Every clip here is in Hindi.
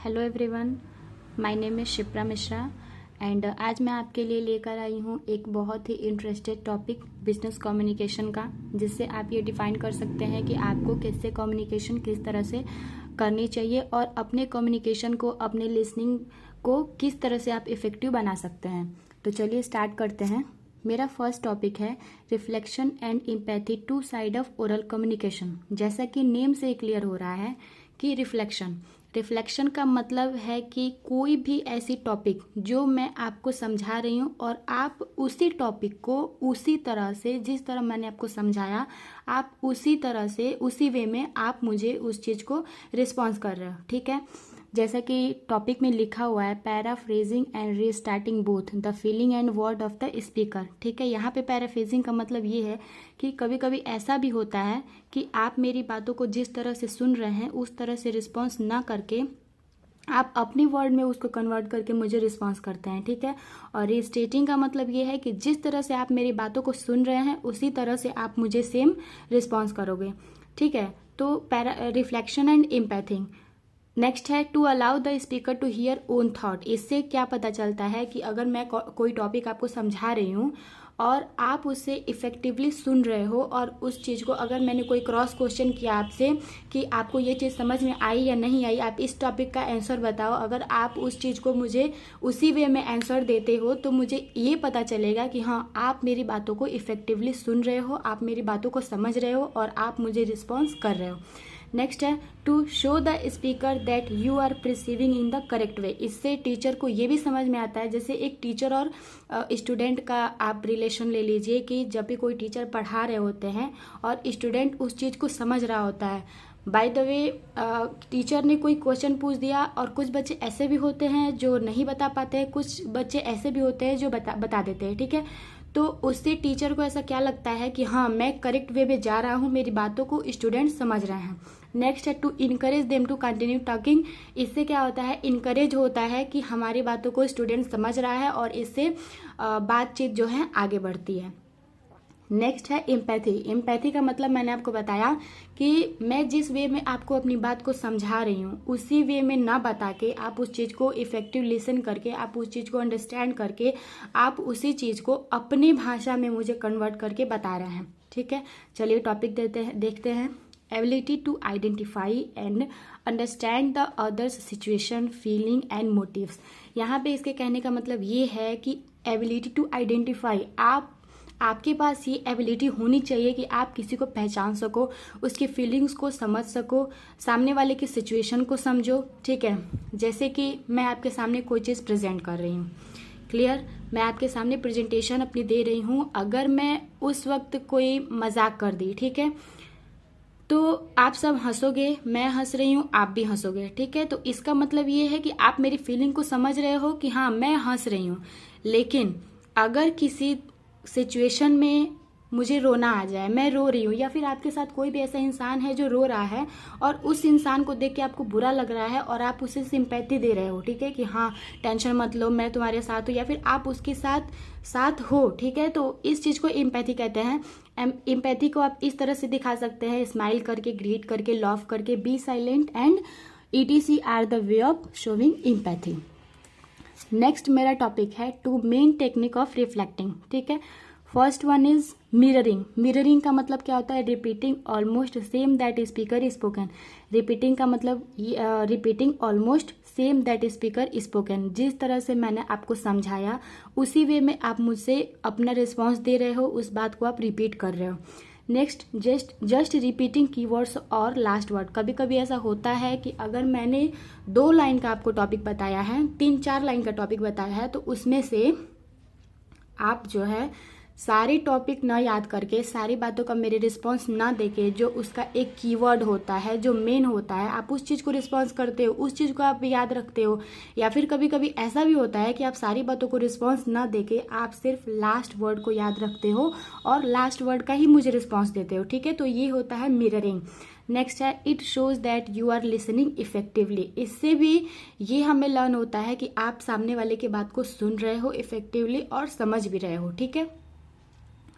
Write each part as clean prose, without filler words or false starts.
Hello everyone, my name is Shipra Mishra and आज मैं आपके लिए लेकर आई हूँ एक बहुत ही इंटरेस्टेड टॉपिक बिजनेस कम्युनिकेशन का, जिससे आप ये डिफाइन कर सकते हैं कि आपको किससे कम्युनिकेशन किस तरह से करनी चाहिए और अपने कम्युनिकेशन को, अपने लिसनिंग को किस तरह से आप इफ़ेक्टिव बना सकते हैं। तो चलिए स्टार्ट करते हैं। मेरा फर्स्ट टॉपिक है reflection and empathy, two side of oral communication. जैसा कि नेम से क्लियर हो रहा है कि रिफ्लेक्शन का मतलब है कि कोई भी ऐसी टॉपिक जो मैं आपको समझा रही हूँ और आप उसी टॉपिक को उसी तरह से, जिस तरह मैंने आपको समझाया, आप उसी तरह से, उसी वे में आप मुझे उस चीज़ को रिस्पॉन्स कर रहे हो। ठीक है, जैसा कि टॉपिक में लिखा हुआ है, paraphrasing and restarting both the feeling and word of the speaker. ठीक है, यहाँ पे पैराफ्रेजिंग का मतलब ये है कि कभी कभी ऐसा भी होता है कि आप मेरी बातों को जिस तरह से सुन रहे हैं उस तरह से रिस्पॉन्स ना करके आप अपनी वर्ड में उसको कन्वर्ट करके मुझे रिस्पॉन्स करते हैं। ठीक है, और रीस्टेटिंग का मतलब ये है कि जिस तरह से आप मेरी बातों को सुन रहे हैं उसी तरह से आप मुझे सेम रिस्पॉन्स करोगे। ठीक है, तो रिफ्लेक्शन एंड एम्पैथिंग। नेक्स्ट है to allow the speaker to hear own thought. इससे क्या पता चलता है कि अगर मैं कोई टॉपिक आपको समझा रही हूँ और आप उससे इफेक्टिवली सुन रहे हो और उस चीज़ को, अगर मैंने कोई क्रॉस क्वेश्चन किया आपसे कि आपको ये चीज़ समझ में आई या नहीं आई, आप इस टॉपिक का आंसर बताओ, अगर आप उस चीज़ को मुझे उसी वे में आंसर देते हो तो मुझे ये पता चलेगा कि हाँ, आप मेरी बातों को इफेक्टिवली सुन रहे हो, आप मेरी बातों को समझ रहे हो और आप मुझे रिस्पॉन्स कर रहे हो। नेक्स्ट है to show the speaker that you are perceiving in the correct way. इससे टीचर को ये भी समझ में आता है, जैसे एक टीचर और स्टूडेंट का आप रिलेशन ले लीजिए कि जब भी कोई टीचर पढ़ा रहे होते हैं और स्टूडेंट उस चीज़ को समझ रहा होता है। बाय द वे, टीचर ने कोई क्वेश्चन पूछ दिया और कुछ बच्चे ऐसे भी होते हैं जो नहीं बता पाते हैं, कुछ बच्चे ऐसे भी होते हैं जो बता देते हैं। ठीक है, तो उससे टीचर को ऐसा क्या लगता है कि हाँ, मैं करेक्ट वे में जा रहा हूँ, मेरी बातों को स्टूडेंट समझ रहे हैं। नेक्स्ट है to encourage them to continue talking. इससे क्या होता है, इनकरेज होता है कि हमारी बातों को स्टूडेंट समझ रहा है और इससे बातचीत जो है आगे बढ़ती है। नेक्स्ट है एम्पैथी। एम्पैथी का मतलब मैंने आपको बताया कि मैं जिस वे में आपको अपनी बात को समझा रही हूँ उसी वे में ना बता के, आप उस चीज़ को इफेक्टिव लिसन करके, आप उस चीज़ को अंडरस्टैंड करके, आप उसी चीज़ को अपनी भाषा में मुझे कन्वर्ट करके बता रहे हैं। ठीक है, चलिए टॉपिक देखते हैं। Ability to identify and understand the others situation, feeling and motives. यहाँ पे इसके कहने का मतलब ये है कि एबिलिटी टू आइडेंटिफाई, आपके पास ये एबिलिटी होनी चाहिए कि आप किसी को पहचान सको, उसकी फीलिंग्स को समझ सको, सामने वाले की सिचुएशन को समझो। ठीक है, जैसे कि मैं आपके सामने कोई चीज़ प्रेजेंट कर रही हूँ, क्लियर, मैं आपके सामने प्रेजेंटेशन अपनी दे रही हूँ, अगर मैं उस वक्त कोई मजाक कर दी, ठीक है, तो आप सब हंसोगे, मैं हंस रही हूँ, आप भी हंसोगे। ठीक है, तो इसका मतलब ये है कि आप मेरी फीलिंग को समझ रहे हो कि हाँ, मैं हंस रही हूँ। लेकिन अगर किसी सिचुएशन में मुझे रोना आ जाए, मैं रो रही हूँ, या फिर आपके साथ कोई भी ऐसा इंसान है जो रो रहा है और उस इंसान को देख के आपको बुरा लग रहा है और आप उसे सिंपैथी दे रहे हो, ठीक है, कि हाँ, टेंशन मत लो, मैं तुम्हारे साथ हूँ, या फिर आप उसके साथ हो। ठीक है, तो इस चीज़ को एम्पैथी कहते हैं। एम्पैथी को आप इस तरह से दिखा सकते हैं, स्माइल करके, ग्रीट करके, लॉफ करके, be silent and ETC are the way of showing empathy. Next मेरा टॉपिक है two main technique of reflecting. ठीक है, first one is mirroring. Mirroring का मतलब क्या होता है, repeating almost same that speaker spoken. Repeating का मतलब repeating almost same that speaker spoken. जिस तरह से मैंने आपको समझाया उसी वे में आप मुझसे अपना रिस्पॉन्स दे रहे हो, उस बात को आप रिपीट कर रहे हो। नेक्स्ट, जस्ट रिपीटिंग कीवर्ड्स और लास्ट वर्ड। कभी कभी ऐसा होता है कि अगर मैंने 2 लाइन का आपको टॉपिक बताया है, 3-4 लाइन का टॉपिक बताया है, तो उसमें से आप जो है सारी टॉपिक ना याद करके, सारी बातों का मेरे रिस्पॉन्स ना देके, जो उसका एक कीवर्ड होता है, जो मेन होता है, आप उस चीज़ को रिस्पॉन्स करते हो, उस चीज़ को आप याद रखते हो। या फिर कभी कभी ऐसा भी होता है कि आप सारी बातों को रिस्पॉन्स ना देके आप सिर्फ लास्ट वर्ड को याद रखते हो और लास्ट वर्ड का ही मुझे रिस्पॉन्स देते हो। ठीक है, तो ये होता है मिररिंग। नेक्स्ट है it shows that you are listening effectively. इससे भी ये हमें लर्न होता है कि आप सामने वाले की बात को सुन रहे हो इफेक्टिवली और समझ भी रहे हो। ठीक है,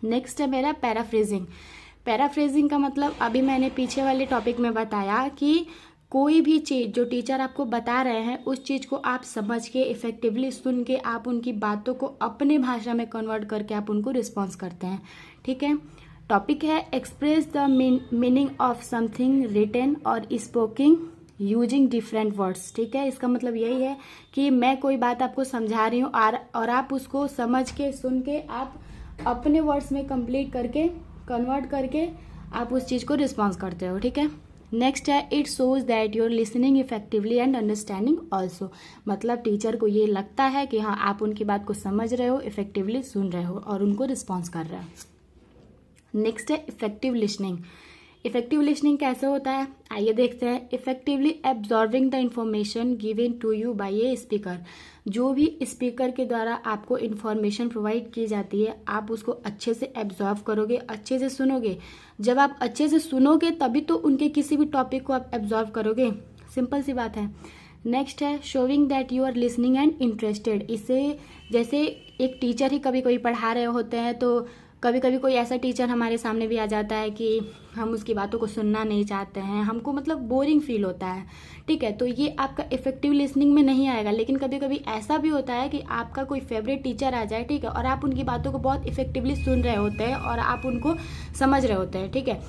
नेक्स्ट है मेरा पैराफ्रेजिंग। पैराफ्रेजिंग का मतलब अभी मैंने पीछे वाले टॉपिक में बताया कि कोई भी चीज़ जो टीचर आपको बता रहे हैं उस चीज़ को आप समझ के इफेक्टिवली सुन के आप उनकी बातों को अपने भाषा में कन्वर्ट करके आप उनको रिस्पॉन्स करते हैं। ठीक है, टॉपिक है express the meaning of something written और स्पोकिंग यूजिंग डिफरेंट वर्ड्स। ठीक है, इसका मतलब यही है कि मैं कोई बात आपको समझा रही हूँ और आप उसको समझ के सुन के आप अपने वर्ड्स में कंप्लीट करके कन्वर्ट करके आप उस चीज़ को रिस्पॉन्स करते हो। ठीक है, नेक्स्ट है it shows that you're listening effectively and understanding also. मतलब टीचर को ये लगता है कि हाँ आप उनकी बात को समझ रहे हो, इफेक्टिवली सुन रहे हो और उनको रिस्पॉन्स कर रहे हो। नेक्स्ट है इफेक्टिव लिसनिंग। इफेक्टिव लिसनिंग कैसे होता है, आइए देखते हैं। Effectively absorbing the information given to you by a speaker. जो भी स्पीकर के द्वारा आपको इन्फॉर्मेशन प्रोवाइड की जाती है आप उसको अच्छे से एब्जॉर्व करोगे, अच्छे से सुनोगे। जब आप अच्छे से सुनोगे तभी तो उनके किसी भी टॉपिक को आप एब्जॉर्व करोगे, सिंपल सी बात है। नेक्स्ट है showing that you are listening and interested. इससे जैसे एक टीचर ही कभी कभी पढ़ा रहे होते हैं तो कभी कभी कोई ऐसा टीचर हमारे सामने भी आ जाता है कि हम उसकी बातों को सुनना नहीं चाहते हैं, हमको मतलब बोरिंग फील होता है। ठीक है, तो ये आपका इफेक्टिव लिसनिंग में नहीं आएगा। लेकिन कभी कभी ऐसा भी होता है कि आपका कोई फेवरेट टीचर आ जाए, ठीक है, और आप उनकी बातों को बहुत इफेक्टिवली सुन रहे होते हैं और आप उनको समझ रहे होते हैं। ठीक है,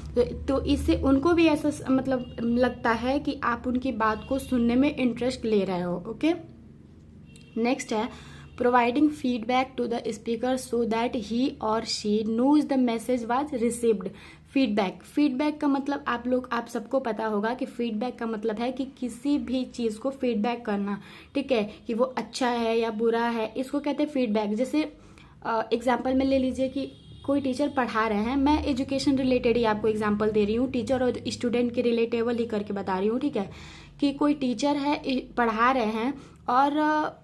तो इससे उनको भी ऐसा मतलब लगता है कि आप उनकी बात को सुनने में इंटरेस्ट ले रहे हो। ओके, नेक्स्ट है providing feedback to the speaker so that he or she knows the message was received। Feedback का मतलब आप सबको पता होगा कि फीडबैक का मतलब है कि किसी भी चीज़ को फीडबैक करना। ठीक है, कि वो अच्छा है या बुरा है, इसको कहते हैं फीडबैक। जैसे एग्जांपल में ले लीजिए कि कोई टीचर पढ़ा रहे हैं, मैं एजुकेशन रिलेटेड ही आपको एग्जांपल दे रही हूँ, टीचर और स्टूडेंट के रिलेटेबल ही करके बता रही हूँ। ठीक है, कि कोई टीचर है पढ़ा रहे हैं और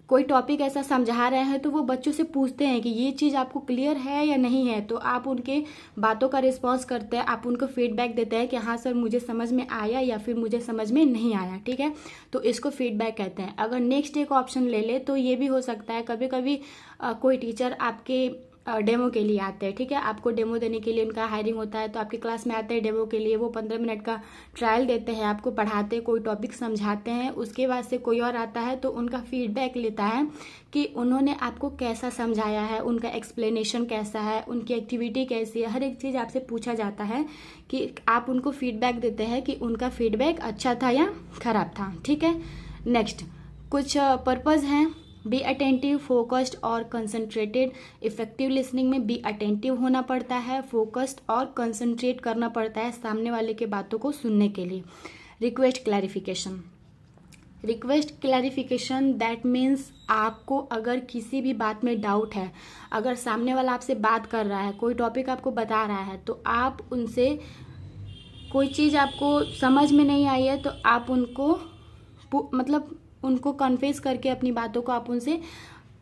कोई टॉपिक ऐसा समझा रहे हैं तो वो बच्चों से पूछते हैं कि ये चीज़ आपको क्लियर है या नहीं है, तो आप उनके बातों का रिस्पॉन्स करते हैं, आप उनको फीडबैक देते हैं कि हाँ सर मुझे समझ में आया या फिर मुझे समझ में नहीं आया। ठीक है, तो इसको फीडबैक कहते हैं। अगर नेक्स्ट एक ऑप्शन ले ले तो ये भी हो सकता है कभी कभी कोई टीचर आपके डेमो के लिए आते हैं। ठीक है, आपको डेमो देने के लिए उनका हायरिंग होता है तो आपकी क्लास में आते हैं डेमो के लिए, वो 15 मिनट का ट्रायल देते हैं, आपको पढ़ाते हैं, कोई टॉपिक समझाते हैं, उसके बाद से कोई और आता है तो उनका फीडबैक लेता है कि उन्होंने आपको कैसा समझाया है, उनका एक्सप्लेनेशन कैसा है, उनकी एक्टिविटी कैसी है, हर एक चीज़ आपसे पूछा जाता है कि आप उनको फीडबैक देते हैं कि उनका फीडबैक अच्छा था या खराब था। ठीक है, नेक्स्ट कुछ पर्पज़ हैं। बी अटेंटिव, फोकस्ड और कंसंट्रेटेड। इफेक्टिव लिसनिंग में बी अटेंटिव होना पड़ता है, फोकस्ड और कंसंट्रेट करना पड़ता है सामने वाले के बातों को सुनने के लिए। रिक्वेस्ट क्लैरिफिकेशन दैट मीन्स आपको अगर किसी भी बात में डाउट है, अगर सामने वाला आपसे बात कर रहा है, कोई टॉपिक आपको बता रहा है तो आप उनसे कोई चीज़ आपको समझ में नहीं आई है तो आप उनको मतलब उनको कन्फेस करके अपनी बातों को आप उनसे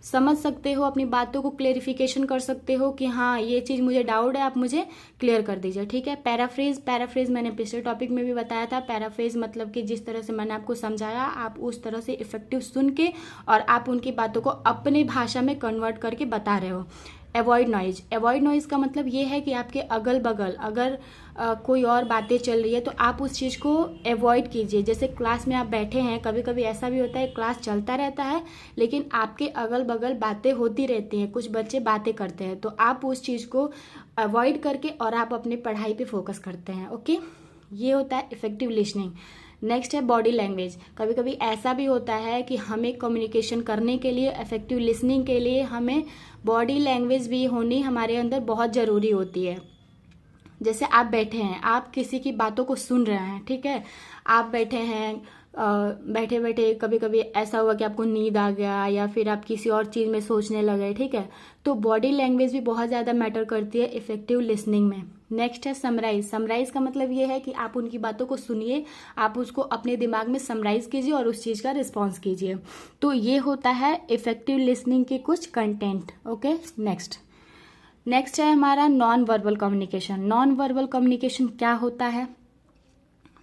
समझ सकते हो, अपनी बातों को क्लेरिफिकेशन कर सकते हो कि हाँ ये चीज़ मुझे डाउट है, आप मुझे क्लियर कर दीजिए। ठीक है, पैराफ्रेज मैंने पिछले टॉपिक में भी बताया था। पैराफ्रेज मतलब कि जिस तरह से मैंने आपको समझाया आप उस तरह से इफेक्टिव सुन के और आप उनकी बातों को अपने भाषा में कन्वर्ट करके बता रहे हो। अवॉइड नॉइज का मतलब ये है कि आपके अगल बगल अगर कोई और बातें चल रही है तो आप उस चीज़ को अवॉइड कीजिए। जैसे क्लास में आप बैठे हैं, कभी कभी ऐसा भी होता है क्लास चलता रहता है लेकिन आपके अगल बगल बातें होती रहती हैं, कुछ बच्चे बातें करते हैं, तो आप उस चीज़ को अवॉइड करके और आप अपने पढ़ाई पे फोकस करते हैं। ओके, ये होता है इफेक्टिव लिसनिंग। नेक्स्ट है बॉडी लैंग्वेज। कभी कभी ऐसा भी होता है कि हमें कम्युनिकेशन करने के लिए, इफेक्टिव लिसनिंग के लिए हमें बॉडी लैंग्वेज भी होनी हमारे अंदर बहुत ज़रूरी होती है। जैसे आप बैठे हैं, आप किसी की बातों को सुन रहे हैं, ठीक है, आप बैठे हैं, बैठे बैठे कभी कभी ऐसा हुआ कि आपको नींद आ गया या फिर आप किसी और चीज़ में सोचने लगे। ठीक है, तो बॉडी लैंग्वेज भी बहुत ज़्यादा मैटर करती है इफेक्टिव लिसनिंग में। नेक्स्ट है समराइज का मतलब ये है कि आप उनकी बातों को सुनिए, आप उसको अपने दिमाग में समराइज कीजिए और उस चीज़ का रिस्पॉन्स कीजिए। तो ये होता है इफेक्टिव लिसनिंग के कुछ कंटेंट। ओके, नेक्स्ट है हमारा non verbal communication. Non verbal communication क्या होता है?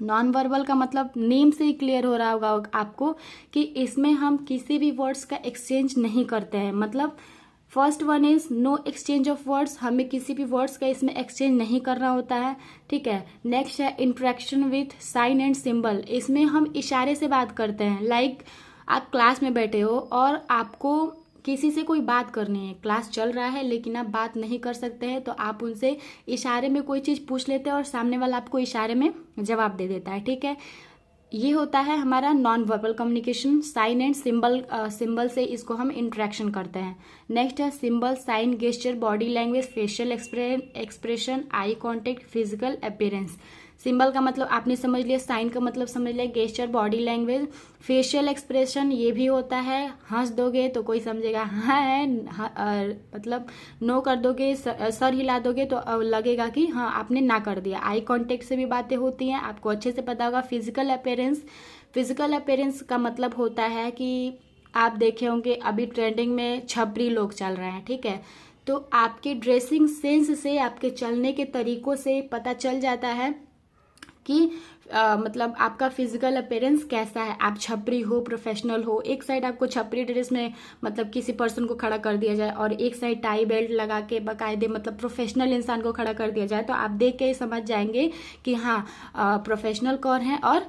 नॉन वर्बल का मतलब नेम से ही क्लियर हो रहा होगा आपको कि इसमें हम किसी भी वर्ड्स का एक्सचेंज नहीं करते हैं। मतलब first one is no exchange of words, हमें किसी भी वर्ड्स का इसमें एक्सचेंज नहीं करना होता है, ठीक है। नेक्स्ट है interaction with sign and symbol, इसमें हम इशारे से बात करते हैं। लाइक आप क्लास में बैठे हो और आपको किसी से कोई बात करनी है, क्लास चल रहा है लेकिन आप बात नहीं कर सकते हैं, तो आप उनसे इशारे में कोई चीज पूछ लेते हैं और सामने वाला आपको इशारे में जवाब दे देता है, ठीक है। ये होता है हमारा non verbal communication. Sign and symbol से इसको हम इंटरेक्शन करते हैं। नेक्स्ट है symbol, sign, gesture, body language, facial expression, eye contact, physical appearance. Symbol का मतलब आपने समझ लिया, साइन का मतलब समझ लिया, gesture, body language, facial expression ये भी होता है। हंस दोगे तो कोई समझेगा हाँ है, मतलब नो कर दोगे, सर हिला दोगे तो लगेगा कि हाँ आपने ना कर दिया। आई कांटेक्ट से भी बातें होती हैं, आपको अच्छे से पता होगा। फिजिकल अपीयरेंस का मतलब होता है कि आप देखे होंगे अभी ट्रेंडिंग में छपरी लोग चल रहे हैं, ठीक है। तो आपके ड्रेसिंग सेंस से, आपके चलने के तरीकों से पता चल जाता है कि मतलब आपका फिजिकल अपीयरेंस कैसा है। आप छपरी हो, प्रोफेशनल हो, एक साइड आपको छपरी ड्रेस में मतलब किसी पर्सन को खड़ा कर दिया जाए और एक साइड टाई बेल्ट लगा के बाकायदे मतलब प्रोफेशनल इंसान को खड़ा कर दिया जाए, तो आप देख के समझ जाएंगे कि हाँ प्रोफेशनल कौन है और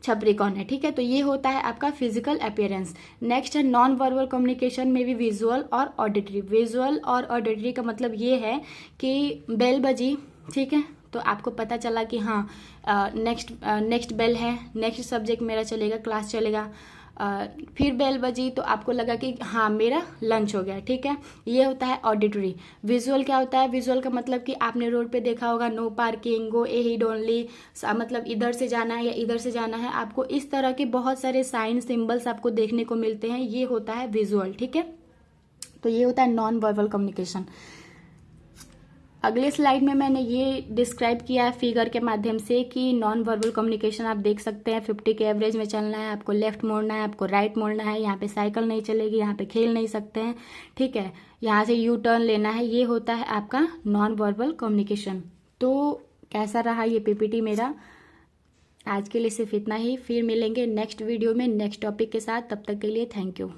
छपरी कौन है, ठीक है। तो ये होता है आपका फिजिकल अपीयरेंस। नेक्स्ट है नॉन वर्बल कम्युनिकेशन में भी विजुअल और ऑडिटरी। विजुअल और ऑडिटरी का मतलब ये है कि बेल बजी, ठीक है, तो आपको पता चला कि हाँ नेक्स्ट बेल है, नेक्स्ट सब्जेक्ट मेरा चलेगा, क्लास चलेगा। फिर बेल बजी तो आपको लगा कि हाँ मेरा लंच हो गया, ठीक है। ये होता है ऑडिटरी। विजुअल क्या होता है? विजुअल का मतलब कि आपने रोड पे देखा होगा नो पार्किंग, गो ए हीड ओनली, मतलब इधर से जाना है या इधर से जाना है। आपको इस तरह के बहुत सारे साइन सिंबल्स आपको देखने को मिलते हैं, ये होता है विजुअल, ठीक है। तो ये होता है नॉन वर्बल कम्युनिकेशन। अगले स्लाइड में मैंने ये डिस्क्राइब किया है फिगर के माध्यम से कि नॉन वर्बल कम्युनिकेशन आप देख सकते हैं 50 के एवरेज में चलना है, आपको लेफ्ट मोड़ना है, आपको राइट मोड़ना है, यहाँ पे साइकिल नहीं चलेगी, यहाँ पे खेल नहीं सकते हैं, ठीक है, यहाँ से यू टर्न लेना है। ये होता है आपका नॉन वर्बल कम्युनिकेशन। तो कैसा रहा ये पीपीटी मेरा? आज के लिए सिर्फ इतना ही, फिर मिलेंगे नेक्स्ट वीडियो में नेक्स्ट टॉपिक के साथ। तब तक के लिए थैंक यू।